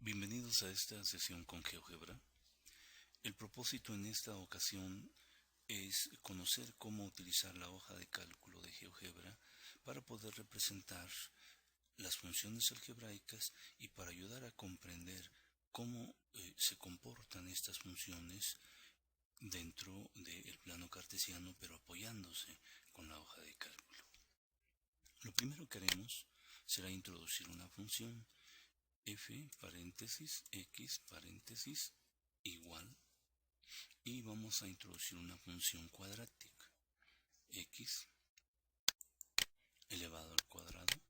Bienvenidos a esta sesión con GeoGebra. El propósito en esta ocasión es conocer cómo utilizar la hoja de cálculo de GeoGebra para poder representar las funciones algebraicas y para ayudar a comprender cómo se comportan estas funciones dentro del plano cartesiano, pero apoyándose con la hoja de cálculo. Lo primero que haremos será introducir una función f paréntesis x paréntesis igual, y vamos a introducir una función cuadrática x elevado al cuadrado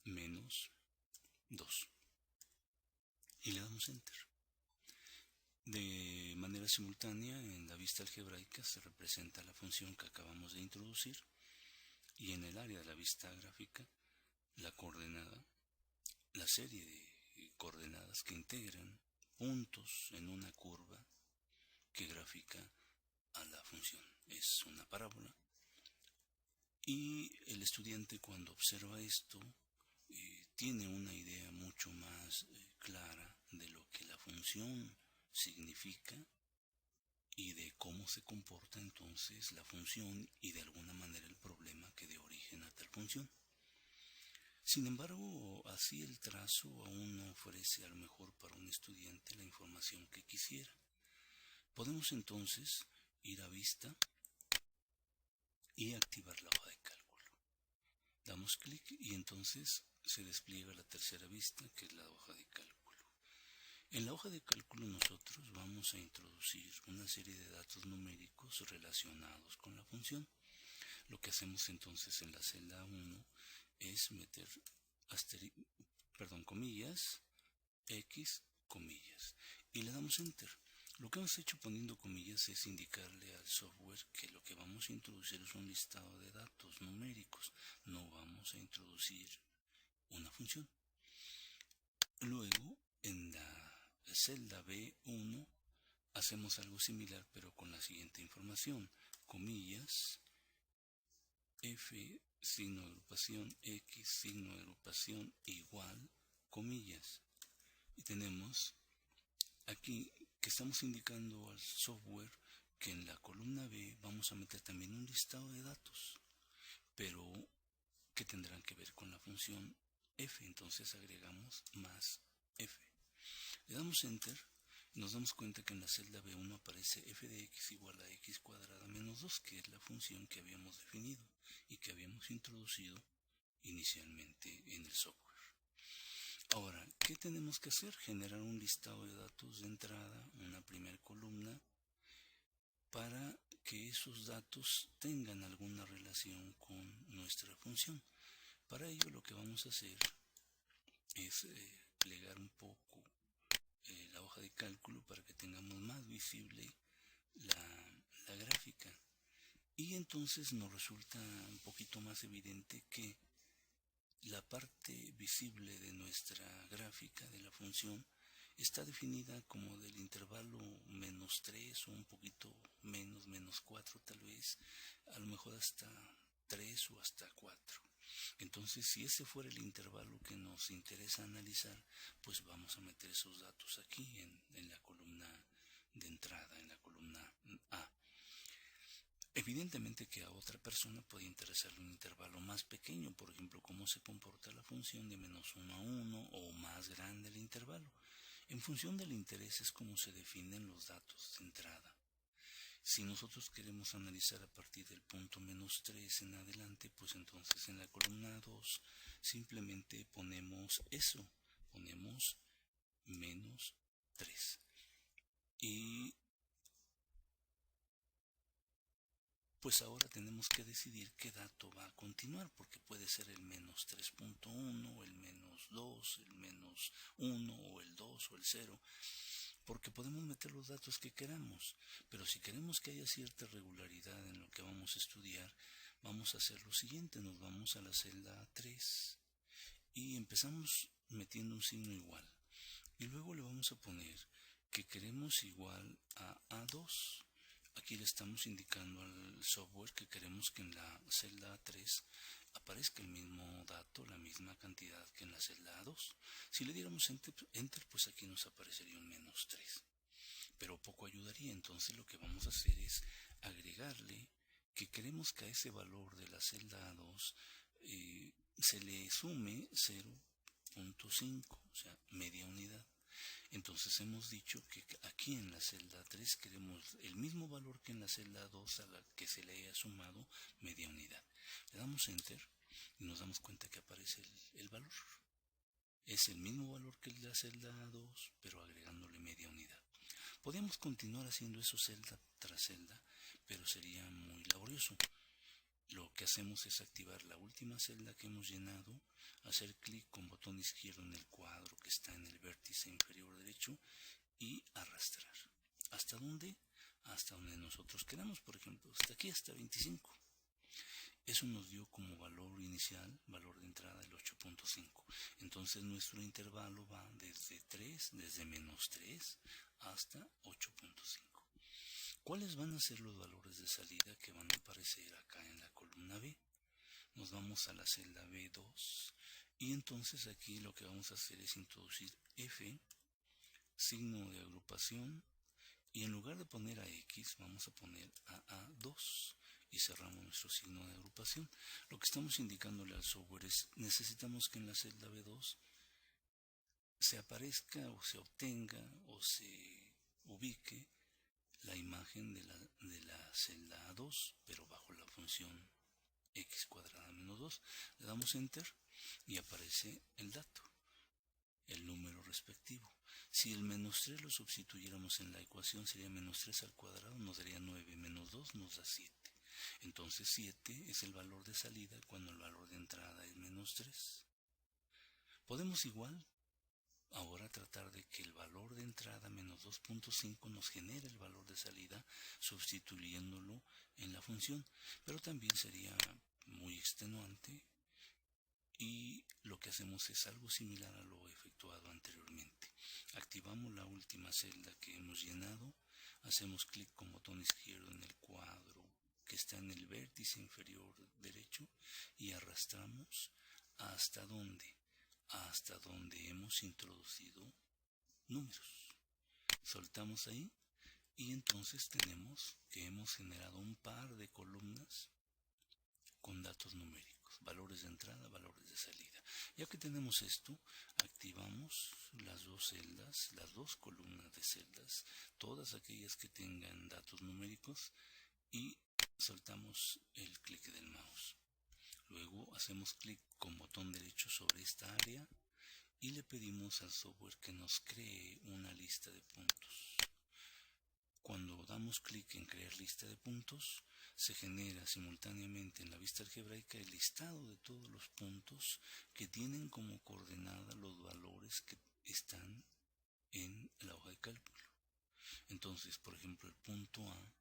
menos 2 y le damos enter. De manera simultánea en la vista algebraica se representa la función que acabamos de introducir, y en el área de la vista gráfica la coordenada, la serie de coordenadas que integran puntos en una curva que grafica a la función. Es una parábola, y el estudiante, cuando observa esto, tiene una idea mucho más clara de lo que la función significa y de cómo se comporta entonces la función y de alguna manera el problema que dio origen a tal función. Sin embargo, así el trazo aún no ofrece a lo mejor para un estudiante la información que quisiera. Podemos entonces ir a vista y activar la hoja de cálculo. Damos clic y entonces se despliega la tercera vista, que es la hoja de cálculo. En la hoja de cálculo nosotros vamos a introducir una serie de datos numéricos relacionados con la función. Lo que hacemos entonces en la celda 1 es meter comillas, x, comillas, y le damos enter. Lo que hemos hecho poniendo comillas es indicarle al software que lo que vamos a introducir es un listado de datos numéricos, no vamos a introducir una función. Luego, en la celda B1 hacemos algo similar, pero con la siguiente información: comillas, f, signo de agrupación, x, signo de agrupación, igual, comillas. Y tenemos aquí que estamos indicando al software que en la columna B vamos a meter también un listado de datos, pero que tendrán que ver con la función f. Entonces agregamos más f. Le damos enter y nos damos cuenta que en la celda B1 aparece f de x igual a x cuadrada menos 2, que es la función que habíamos definido y que habíamos introducido inicialmente en el software. Ahora, ¿qué tenemos que hacer? Generar un listado de datos de entrada, una primera columna, para que esos datos tengan alguna relación con nuestra función. Para ello lo que vamos a hacer es plegar un poco la hoja de cálculo para que tengamos más visible la gráfica, y entonces nos resulta un poquito más evidente que la parte visible de nuestra gráfica de la función está definida como del intervalo menos 3 o un poquito menos, menos 4 tal vez, a lo mejor hasta 3 o hasta 4. Entonces, si ese fuera el intervalo que nos interesa analizar, pues vamos a meter esos datos aquí en la columna de entrada, en la columna A. Evidentemente que a otra persona puede interesarle un intervalo más pequeño, por ejemplo, cómo se comporta la función de menos 1 a 1 o más grande el intervalo. En función del interés es como se definen los datos de entrada. Si nosotros queremos analizar a partir del punto menos 3 en adelante, pues entonces en la columna 2 simplemente ponemos eso, ponemos menos 3. Y pues ahora tenemos que decidir qué dato va a continuar, porque puede ser el menos 3.1, el menos 2, el menos 1, o el 2, o el 0, porque podemos meter los datos que queramos. Pero si queremos que haya cierta regularidad en lo que vamos a estudiar, vamos a hacer lo siguiente: nos vamos a la celda 3 y empezamos metiendo un signo igual, y luego le vamos a poner que queremos igual a A2. Aquí le estamos indicando al software que queremos que en la celda 3 aparezca el mismo dato, la misma cantidad que en la celda A2. Si le diéramos enter, pues aquí nos aparecería un -3. Pero poco ayudaría, entonces lo que vamos a hacer es agregarle que queremos que a ese valor de la celda A2 se le sume 0.5, o sea, media unidad. Entonces hemos dicho que aquí en la celda 3 queremos el mismo valor que en la celda 2 a la que se le haya sumado media unidad. Le damos enter y nos damos cuenta que aparece el valor. Es el mismo valor que el de la celda 2, pero agregándole media unidad. Podríamos continuar haciendo eso celda tras celda, pero sería muy laborioso. Lo que hacemos es activar la última celda que hemos llenado, hacer clic con botón izquierdo en el cuadro que está en el vértice inferior derecho y arrastrar. ¿Hasta dónde? Hasta donde nosotros queramos, por ejemplo, hasta aquí, hasta 25. Eso nos dio como valor inicial, valor de entrada, el 8.5. Entonces nuestro intervalo va desde -3 hasta 8.5. ¿Cuáles van a ser los valores de salida que van a aparecer acá en la columna B? Nos vamos a la celda B2 y entonces aquí lo que vamos a hacer es introducir F, signo de agrupación, y en lugar de poner a X vamos a poner a A2 y cerramos nuestro signo de agrupación. Lo que estamos indicándole al software es necesitamos que en la celda B2 se aparezca o se obtenga o se ubique la imagen de la celda A2, pero bajo la función x cuadrada menos 2. Le damos enter y aparece el dato, el número respectivo. Si el -3 lo sustituyéramos en la ecuación sería -3 al cuadrado, nos daría 9, menos 2 nos da 7. Entonces 7 es el valor de salida cuando el valor de entrada es -3. Podemos igual ahora tratar de que el valor de entrada menos 2.5 nos genere el valor de salida sustituyéndolo en la función, pero también sería muy extenuante y lo que hacemos es algo similar a lo efectuado anteriormente. Activamos la última celda que hemos llenado, hacemos clic con botón izquierdo en el cuadro que está en el vértice inferior derecho y arrastramos hasta donde hemos introducido números. Soltamos ahí y entonces tenemos que hemos generado un par de columnas con datos numéricos, valores de entrada, valores de salida. Ya que tenemos esto, activamos las dos celdas, las dos columnas de celdas, todas aquellas que tengan datos numéricos y soltamos el clic del mouse. Luego hacemos clic con botón derecho sobre esta área y le pedimos al software que nos cree una lista de puntos. Cuando damos clic en crear lista de puntos, se genera simultáneamente en la vista algebraica el listado de todos los puntos que tienen como coordenada los valores que están en la hoja de cálculo. Entonces, por ejemplo, el punto A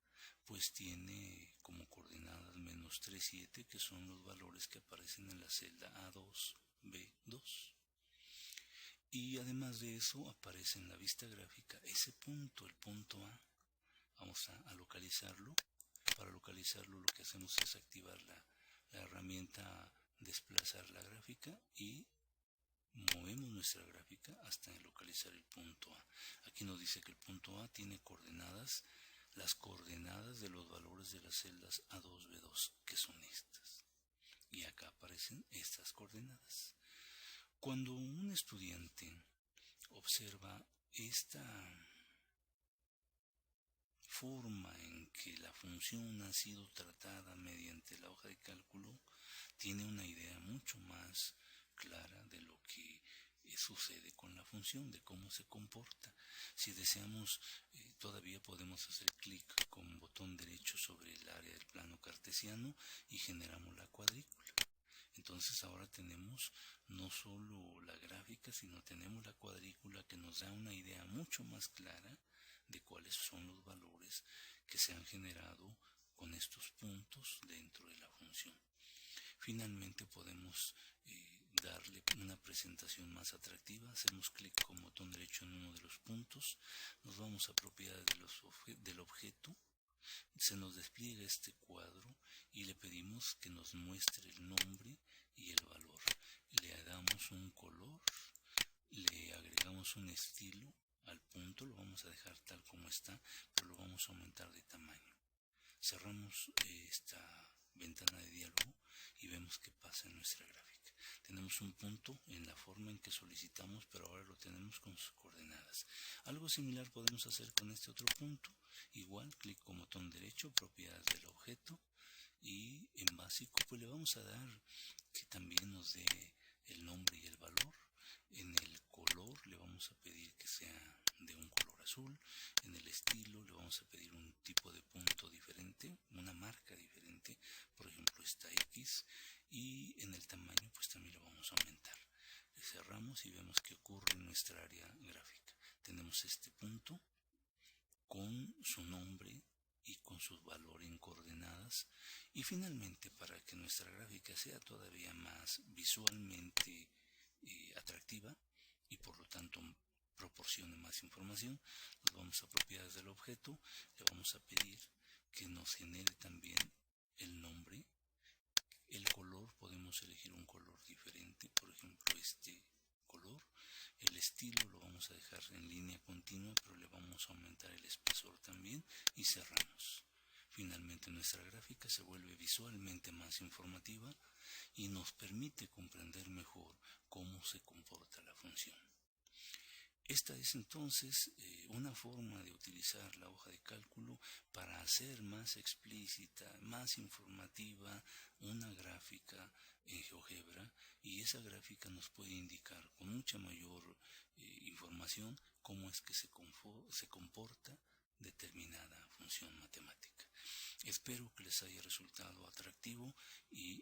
pues tiene como coordenadas -3, 7, que son los valores que aparecen en la celda A2, B2. Y además de eso aparece en la vista gráfica ese punto, el punto A. Vamos a localizarlo. Para localizarlo lo que hacemos es activar la herramienta desplazar la gráfica y movemos nuestra gráfica hasta localizar el punto A. Aquí nos dice que el punto A tiene coordenadas, las coordenadas de los valores de las celdas A2, B2, que son estas. Y acá aparecen estas coordenadas. Cuando un estudiante observa esta forma en que la función ha sido tratada mediante la hoja de cálculo, tiene una idea mucho más clara de lo que sucede con la función, de cómo se comporta. Si deseamos, todavía podemos hacer clic con botón derecho sobre el área del plano cartesiano y generamos la cuadrícula. Entonces ahora tenemos no solo la gráfica, sino tenemos la cuadrícula que nos da una idea mucho más clara de cuáles son los valores que se han generado con estos puntos dentro de la función. Finalmente podemos darle una presentación más atractiva. Hacemos clic con botón derecho en uno de los puntos, nos vamos a propiedades del objeto, se nos despliega este cuadro y le pedimos que nos muestre el nombre y el valor. Le damos un color, le agregamos un estilo al punto, lo vamos a dejar tal como está, pero lo vamos a aumentar de tamaño. Cerramos esta ventana de diálogo y vemos qué pasa en nuestra gráfica. Tenemos un punto en la forma en que solicitamos, pero ahora lo tenemos con sus coordenadas. Algo similar podemos hacer con este otro punto. Igual, clic con botón derecho, propiedades del objeto, y en básico pues le vamos a dar que también nos dé el nombre y el valor. En el color le vamos a pedir que sea de un color azul. En el estilo le vamos a pedir un tipo de punto diferente, una marca diferente, por ejemplo esta X, y en el tamaño pues también lo vamos a aumentar. Le cerramos y vemos qué ocurre en nuestra área gráfica. Tenemos este punto con su nombre y con su valor en coordenadas, y finalmente, para que nuestra gráfica sea todavía más visualmente atractiva y por lo tanto proporcione más información, nos vamos a propiedades del objeto, le vamos a pedir que nos genere también el nombre. El color, podemos elegir un color diferente, por ejemplo este color. El estilo lo vamos a dejar en línea continua, pero le vamos a aumentar el espesor también, y cerramos. Finalmente nuestra gráfica se vuelve visualmente más informativa y nos permite comprender mejor cómo se comporta la función. Esta es entonces una forma de utilizar la hoja de cálculo para hacer más explícita, más informativa una gráfica en GeoGebra, y esa gráfica nos puede indicar con mucha mayor información cómo es que se comporta determinada función matemática. Espero que les haya resultado atractivo y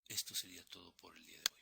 esto sería todo por el día de hoy.